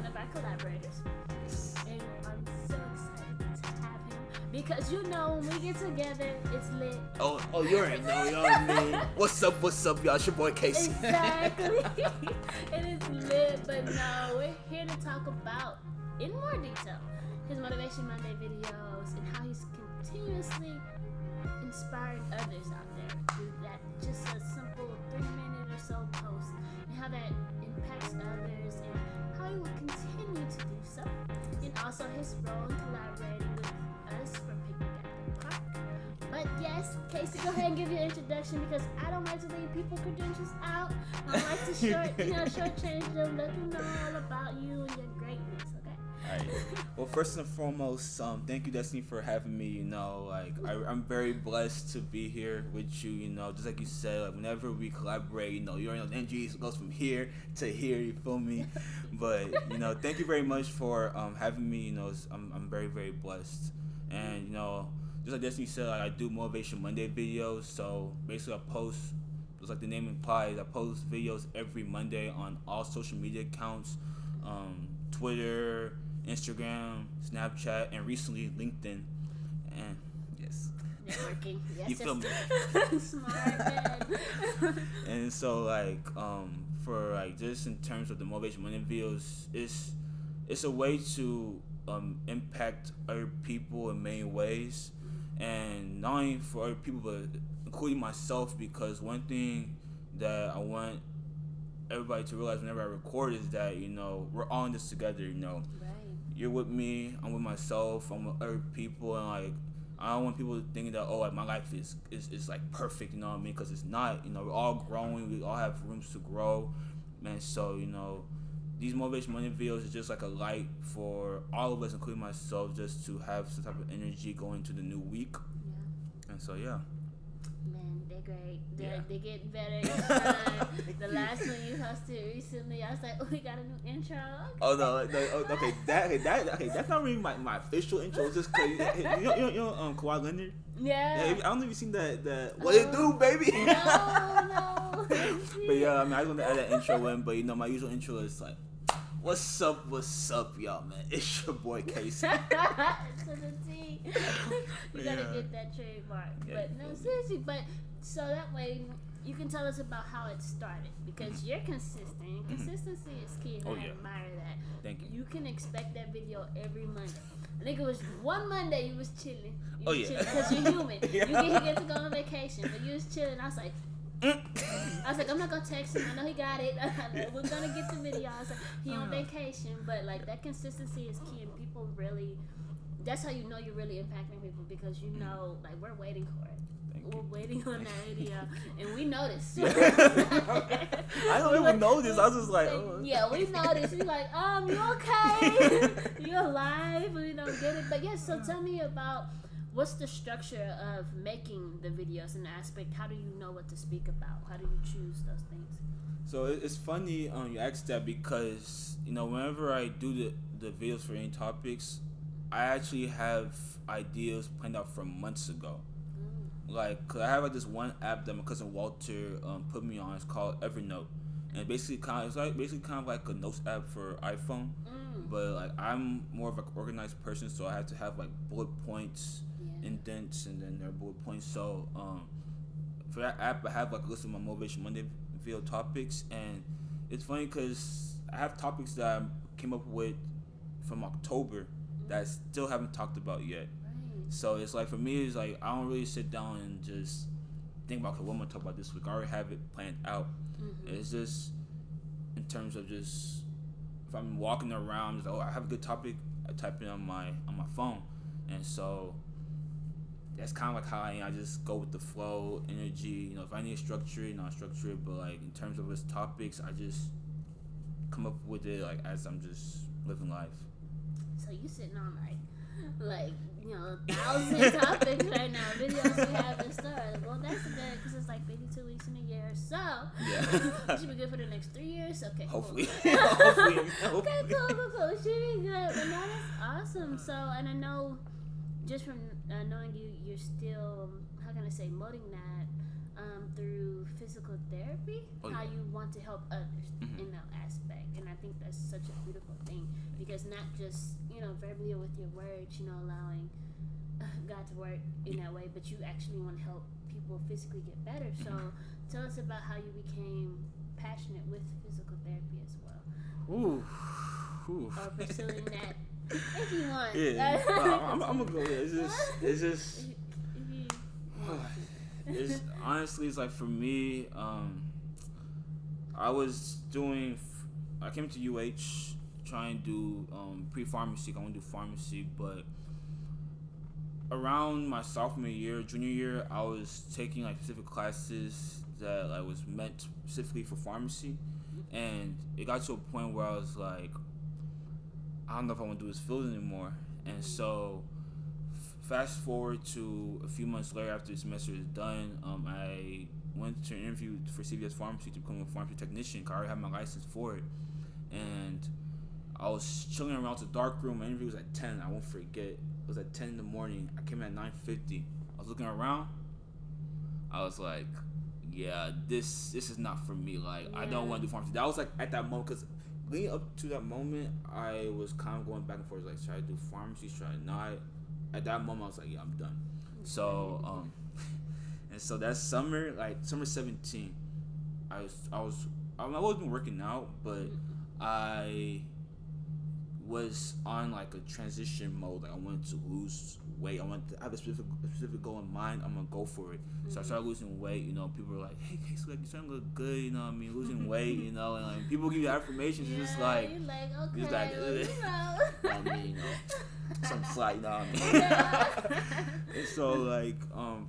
one of our collaborators. And I'm so excited to have him because when we get together, it's lit. Oh, you already know, you know what I mean? What's up, y'all? It's your boy Casey. Exactly. It is lit, but no, we're here to talk about, in more detail, his Motivation Monday videos and how he's continuously inspiring others out there through that just a simple 3-minute or so post, and how that impacts others and how he will continue to do so, and also his role in collaborating with us for Picnic at the Park. But yes, Casey, go ahead and give your introduction because I don't like to leave people credentials out. I like to shortchange them, let them know all about you and your greatness. All right. Well, first and foremost, thank you, Destiny, for having me. I'm very blessed to be here with you. Just like you said, like whenever we collaborate, you already know the energy goes from here to here. You feel me? But thank you very much for having me. I'm very, very blessed. And just like Destiny said, I do Motivation Monday videos. So basically, I post, just like the name implies, I post videos every Monday on all social media accounts, Twitter, Instagram, Snapchat, and recently LinkedIn. And yes, networking. Yes, you feel me? Smart man. And so for just in terms of the Motivation Monday videos, it's a way to impact other people in many ways, and not only for other people but including myself, because one thing that I want everybody to realize whenever I record is that we're all in this together. Right. You're with me, I'm with myself, I'm with other people, and I don't want people thinking that my life is like perfect, you know what I mean? Because it's not. We're all growing, we all have rooms to grow, man. So these Motivation Monday videos is just like a light for all of us, including myself, just to have some type of energy going into the new week. Yeah. And so yeah. Man, they're great. They get better each time. The last one you hosted recently, I was like, we got a new intro. Okay. Oh no, okay, that's not really my official intro. It's just cause Kawhi Leonard. Yeah. I don't know if you've seen that. What it do, baby? No. But yeah, I was gonna add that intro in, but my usual intro is like, what's up, y'all, man? It's your boy Casey. To the T. You gotta get that trademark. Yeah, but no, seriously. But so that way you can tell us about how it started, because you're consistent. And consistency is key, and I admire that. Thank you. You can expect that video every Monday. I think it was one Monday you was chilling. Because you're human. You get to go on vacation, but you was chilling. I was like, I'm not gonna text him. I know he got it. We're gonna get the video. I was like, he on vacation, but that consistency is key, and people really. That's how you know you're really impacting people, because we're waiting for it. We're waiting on that video, and we noticed. I don't even know this. I was just like, yeah, we noticed. We're like, you okay? You alive? We don't get it, but so tell me about. What's the structure of making the videos and the aspect? How do you know what to speak about? How do you choose those things? So it's funny you asked that, because whenever I do the videos for any topics, I actually have ideas planned out from months ago. Cause I have this one app that my cousin Walter put me on. It's called Evernote, and basically kind of like a notes app for iPhone. But I'm more of an organized person, so I have to have bullet points, indents, and then there are bullet points. So for that app, I have a list of my Motivation Monday video topics, and it's funny because I have topics that I came up with from October that I still haven't talked about yet. So it's for me, it's I don't really sit down and just think about what I'm gonna talk about this week. I already have it planned out. It's just in terms of just if I'm walking around, I have a good topic, I type it on my phone, and so that's kind of how I am. I just go with the flow, energy. If I need structure, I structure it. But in terms of its topics, I just come up with it as I'm just living life. So you sitting on 1,000 topics right now, videos you have in store. Well, that's good, because it's 52 weeks in a year. So it should be good for the next 3 years. Okay, hopefully. Cool. Okay, cool. It should be good. But no, that's awesome. So, and I know just from knowing you, you're still, how can I say, molding that through physical therapy, how you want to help others in that aspect. And I think think that's such a beautiful thing, because not just, verbally or with your words, allowing God to work in that way, but you actually want to help people physically get better. So tell us about how you became passionate with physical therapy as well. Ooh. Or pursuing that if you want. Yeah, I'm gonna go there. It's just it's honestly, it's like for me, I came to UH trying to do pre-pharmacy. I want to do pharmacy, but around my sophomore year, junior year, I was taking like specific classes that like was meant specifically for pharmacy, and it got to a point where I was like, I don't know if I want to do this field anymore. And so fast forward to a few months later, after the semester is done, I went to an interview for CVS Pharmacy to become a pharmacy technician. I already had my license for it, and I was chilling around the dark room. My interview was at 10. I won't forget. It was at 10 in the morning. I came at 9:50. I was looking around. I was like, yeah, this is not for me. Like, I don't want to do pharmacy. That was like at that moment, because leading up to that moment, I was kind of going back and forth, like, should I do pharmacy, should I not? At that moment, I was like, yeah, I'm done. So, and so that summer, like summer 17, I wasn't working out, but I was on like a transition mode. Like, I wanted to lose weight. I wanted to have a specific goal in mind. I'm gonna go for it. So I started losing weight. People were like, "Hey, Casey, like, you starting to look good." You know what I mean? Losing weight. And like people give you affirmations. It's just like, you're like, okay, it's like, I mean, some slight. You know what I mean? Yeah. And so like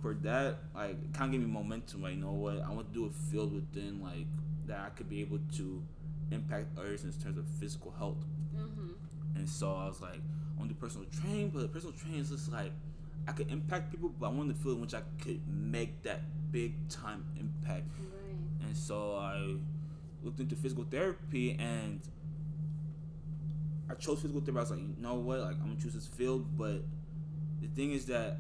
for that, like, it kind of gave me momentum. Like, you know what? I want to do a field within like that I could be able to impact others in terms of physical health. And so I was like, I want to do personal training, but personal training is just like, I could impact people, but I wanted to feel in which I could make that big time impact. Right. And so I looked into physical therapy, and I chose physical therapy. I was like, you know what, like, I'm gonna choose this field. But the thing is that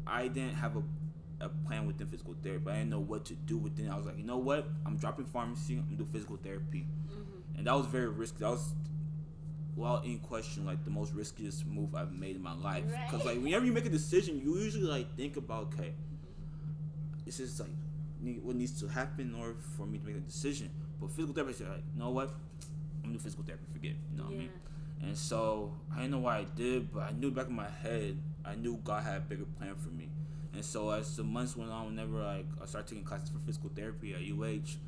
I didn't have a plan within physical therapy. I didn't know what to do within it. I was like, you know what, I'm dropping pharmacy, I'm gonna do physical therapy. And that was very risky. That was, well, in question, like the most riskiest move I've made in my life. Because like whenever you make a decision, you usually like think about, okay, this is like what needs to happen in order for me to make a decision. But physical therapy, like, you know what, I'm gonna do physical therapy. Forget it. You know what I mean? And so I didn't know why I did, but I knew back in my head, I knew God had a bigger plan for me. And so as the months went on, whenever like I started taking classes for physical therapy at UH,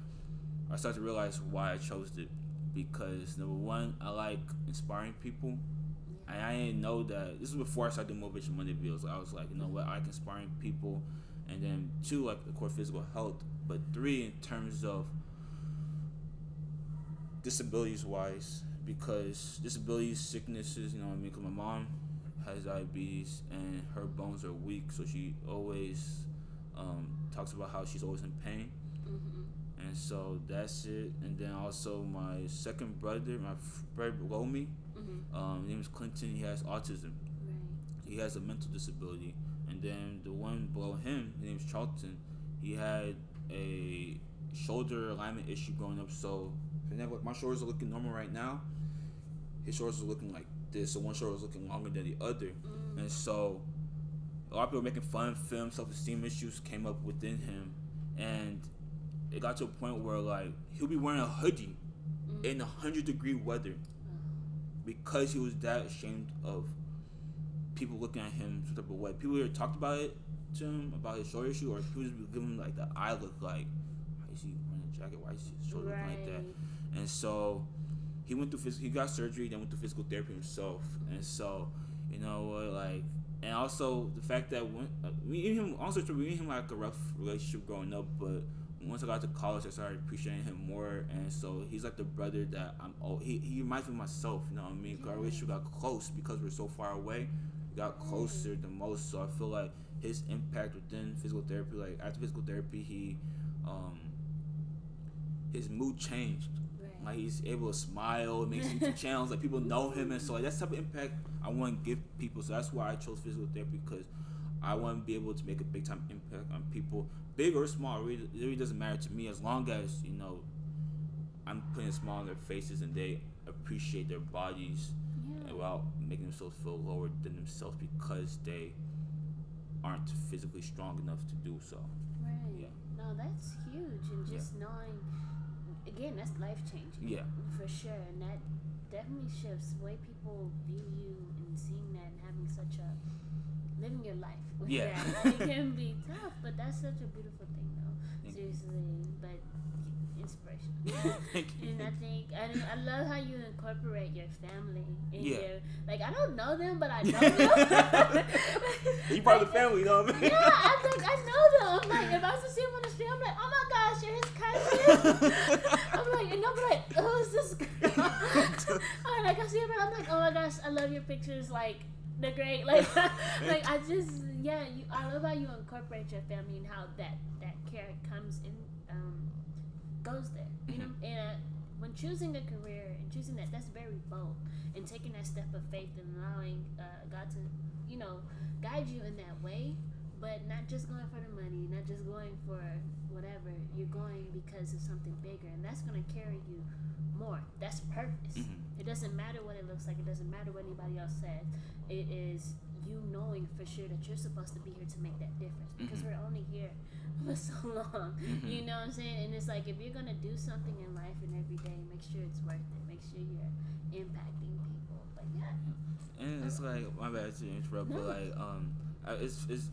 I started to realize why I chose it. Because number one, I like inspiring people. And I didn't know that. This was before I started doing Motivational Monday videos. I was like, you know what, I like inspiring people. And then two, like, of course, physical health. But three, in terms of disabilities wise, because disabilities, sicknesses, you know what I mean? Because my mom has diabetes and her bones are weak, so she always talks about how she's always in pain. And so that's it. And then also my second brother, my brother below me, his name is Clinton. He has autism. He has a mental disability. And then the one below him, his name is Charlton. He had a shoulder alignment issue growing up. So my shoulders are looking normal right now. His shoulders are looking like this. So one shoulder is looking longer than the other. And so a lot of people were making fun of him. Self-esteem issues came up within him. And it got to a point where like he'll be wearing a hoodie in 100-degree weather because he was that ashamed of people looking at him some type of way. People either talked about it to him, about his shoulder issue, or people just give him like the eye look, like, why is he wearing a jacket? Why is his shoulder looking like that? And so he went through he got surgery, then went through physical therapy himself. And so, you know what, like, and also the fact that we and him like a rough relationship growing up, but once I got to college, I started appreciating him more. And so he's like the brother that he reminds me of myself, you know what I mean? Our relationship got close because we're so far away. We got closer the most. So I feel like his impact within physical therapy, like after physical therapy, his mood changed. Like he's able to smile, makes YouTube channels, like people know him, and so like that's the type of impact I want to give people. So that's why I chose physical therapy, because I want to be able to make a big time impact on people, big or small. It really doesn't matter to me, as long as, you know, I'm putting a smile on their faces and they appreciate their bodies without making themselves feel lower than themselves because they aren't physically strong enough to do so. Right. Yeah. No, that's huge, and just knowing, again, that's life changing. Yeah. For sure, and that definitely shifts the way people view you and seeing that and having such a living your life with that. It can be tough, but that's such a beautiful thing, though. Seriously, but inspiration. And I think I love how you incorporate your family in your, like, I don't know them, but I know them. You part of the family, you know what I mean? Yeah, I know them. I'm like, if I was to see him on the street, I'm like, oh my gosh, you're his cousin. I'm like, and they'll be like, oh, is this girl? I'm like, I see him and I'm like, oh my gosh, I love your pictures, like, they're great. Like I just, I love how you incorporate your family and how that care comes in, goes there, you know. And when choosing a career and choosing that's very bold, and taking that step of faith and allowing God to, you know, guide you in that way, but not just going for the money, not just going for whatever. You're going because of something bigger, and that's going to carry you more. That's purpose. It doesn't matter what it looks like. It doesn't matter what anybody else says. It is you knowing for sure that you're supposed to be here to make that difference, because we're only here for so long. You know what I'm saying? And it's like, if you're gonna do something in life and every day, make sure it's worth it. Make sure you're impacting people. But and it's like, my bad to interrupt, but like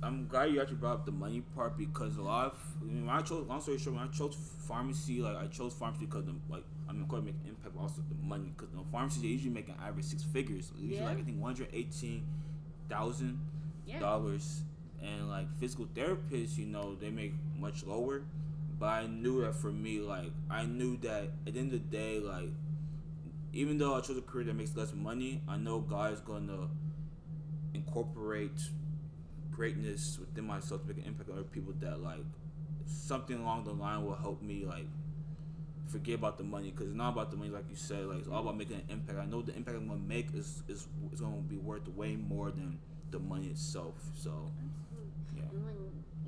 I'm glad you actually brought up the money part, because a lot of, when I chose, long story short, when I chose pharmacy, like I chose pharmacy because I'm going to make an impact, but also the money, because pharmacies, they usually make an average 6 figures, usually like I think $118,000, and like physical therapists, you know, they make much lower. But I knew that for me, like I knew that at the end of the day, like even though I chose a career that makes less money, I know God is going to incorporate greatness within myself to make an impact on other people, that like something along the line will help me like forget about the money, because it's not about the money, like you said, like it's all about making an impact. I know the impact I'm gonna make is gonna be worth way more than the money itself. So and when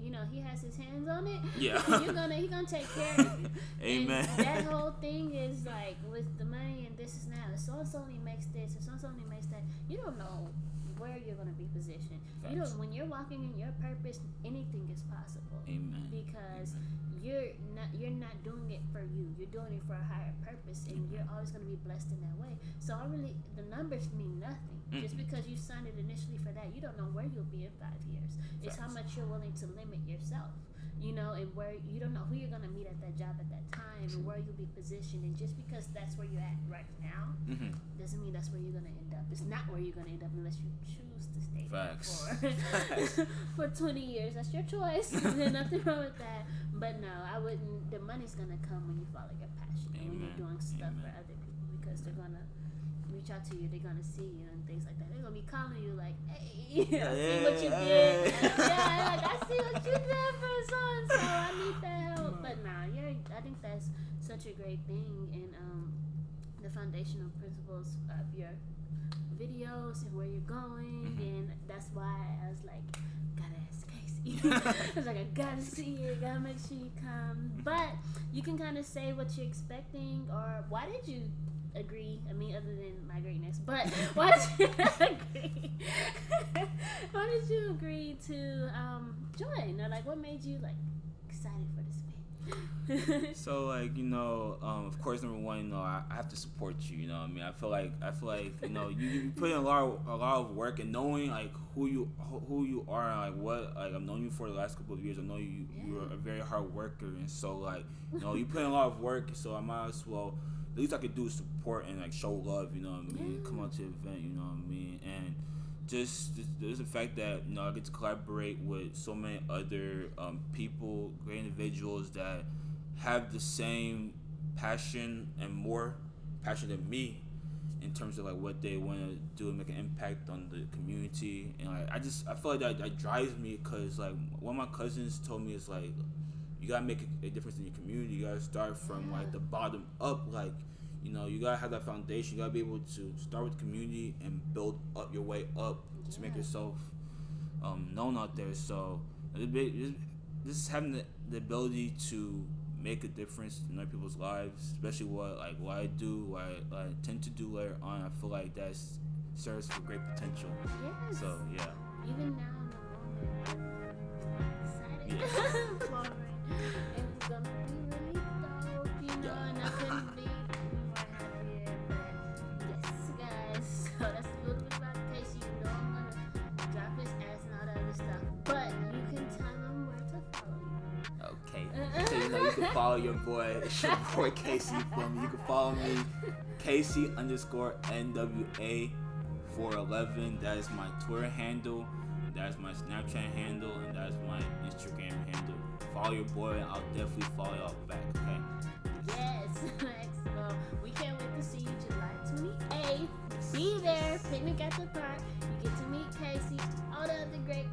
you know he has his hands on it, he gonna take care of you. Amen. And that whole thing is like with the money, and this is now, if so only makes this, if so only makes that, you don't know where you're going to be positioned. Facts. You know, when you're walking in your purpose, anything is possible. Amen. Because you're not doing it for you. You're doing it for a higher purpose, and you're always going to be blessed in that way. So the numbers mean nothing. Just because you signed it initially for that, you don't know where you'll be in 5 years. It's how much you're willing to limit yourself. You know, and where you don't know who you're gonna meet at that job at that time, and where you'll be positioned. And just because that's where you're at right now, doesn't mean that's where you're gonna end up. It's not where you're gonna end up unless you choose to stay for 20 years. That's your choice. There's nothing wrong with that. But no, I wouldn't. The money's gonna come when you follow your passion, and when you're doing stuff for other people, because they're gonna reach out to you, they're gonna see you and things like that. They're gonna be calling you like, hey, I see what you did. Like I see what you did for so and so. I need that help. But nah, I think that's such a great thing, and the foundational principles of your videos and where you're going, and that's why I was like, gotta ask Casey. I was like, I gotta see it, gotta make sure you come. But you can kind of say what you're expecting, or why did you agree? I mean, other than my greatness, but why did you agree? Why did you agree to join? Or like, what made you like excited for this event? So like, you know, of course, number one, you know, I have to support you. You know what I mean? I feel like you know, you put in a lot of work, and knowing like who you are, and like what, like I've known you for the last couple of years. I know you're a very hard worker, and so like, you know, you put in a lot of work, so I might as well. The least I could do is support and like show love, you know what I mean? Come out to the event, you know what I mean? And just there's the fact that, you know, I get to collaborate with so many other people, great individuals that have the same passion and more passion than me in terms of like what they want to do and make an impact on the community. And like I feel like that drives me, because like one of my cousins told me, it's like, you gotta make a difference in your community. You gotta start from like the bottom up. Like, you know, you gotta have that foundation. You gotta be able to start with the community and build up your way up to make yourself known out there. So this is having the ability to make a difference in other people's lives, especially what I do, what I tend to do later on. I feel like that serves for great potential. Yes. So yeah. Even now in the moment, excited. Yeah. For it. It's gonna be really dope, you know, Yeah. and I couldn't be more happier. But yes, guys. So that's a little bit about Casey. You know I'm gonna drop his ass and all that other stuff. But you can tell them where to follow you. Okay. So you can follow your boy. It's your boy Casey. For me, you can follow me, Casey_NWA 411. That is my Twitter handle. That is my Snapchat handle, and that is my Instagram handle. Follow your boy, and I'll definitely follow y'all back. Okay. Yes. Well, we can't wait to see you July 28th. Be there. Picnic at the park. You get to meet Casey. All the other great